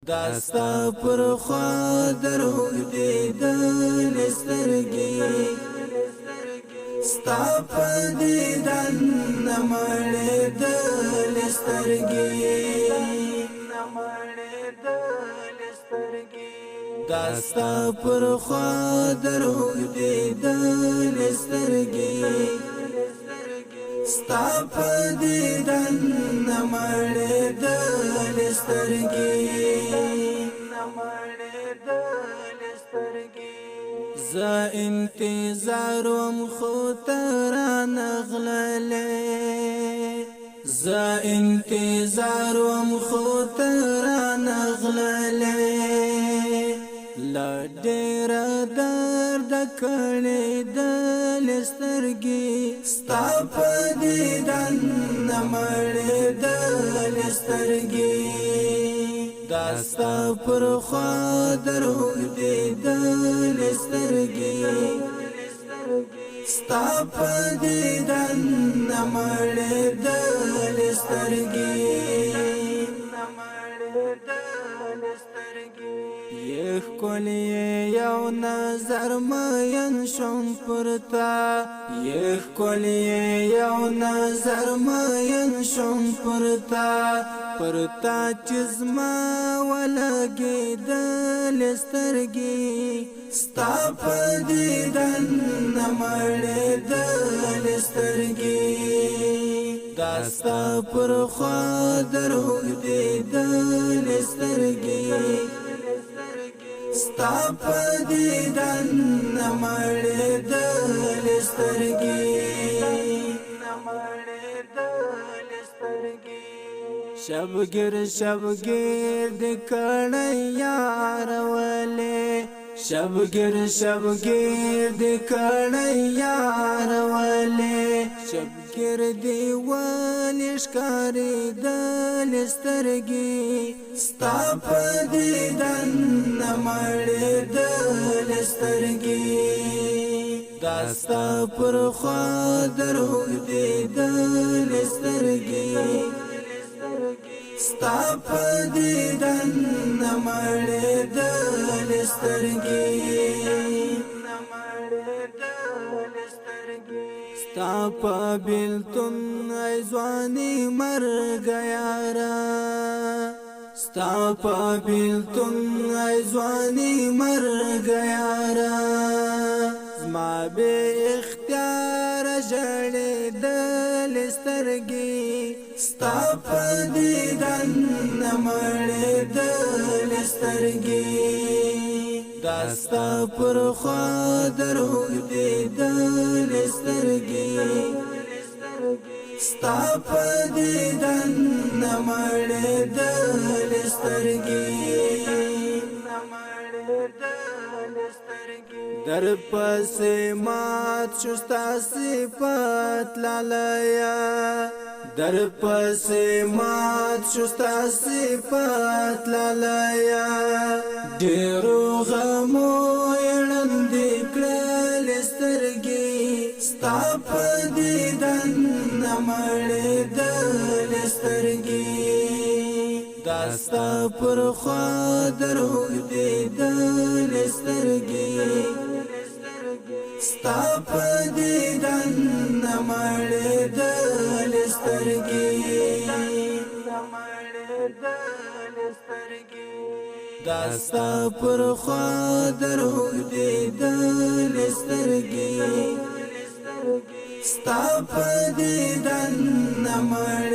داستا پر خوا دروغ دیدن سترګې ستا په دیدن نمړېدل سترګې داستا پر خوا دروغ دیدن سترګې ستا په دیدن نمړېدل سترګې زه انتظار وم خو ته رانغللې زه انتظار وم خو ته رانغللې لا ډېره درد کړېدل سترګې ستا په دیدن نمړېدل سترګې داستا پر خوا دروغ دیدن سترګې ستا په دیدن نمړېدل سترګې یخ کولی یو نظر مین شم پرتا یخ کولی یو نظر مین شم پرتا چزما ولګېدل سترګې ستا په دیدن نمړېدل سترګې داستا پر خوا دروغ دیدن سترګې ستا په دیدن نمړېدل سترګې شبګر د کړه یار ولې شبګر د کړه یار ولې شبګر دی ولې ښکارېدل سترګې ستا په دیدن نمړېدل سترګې داستا پر خوا دروغ دیدن سترګې ستا په دیدن نمړېدل سترګې ستا په بیلتون ای ځواني مرګ یارا ستا په بیلتون ای ځواني مرګ یارا زما بې اختیار ژړېدل سترګې ستا په دیدن نمړېدل سترګې داستا پر خوا دروغ دیدن سترګې ستا په دیدن نمړېدل سترګې در پسې مات شو ستا صفت لالیه در پسې مات شو ستا صفت لالیه ډېرو غمو یې ړندې کړل سترګې ستا په دیدن نمړېدل سترګې داستا پر خوا دروغ دیدن سترګې ستا په دیدن نمړېدل سترګې داستا پر خوا دروغ دیدن سترګې ستا په دیدن نمړېدل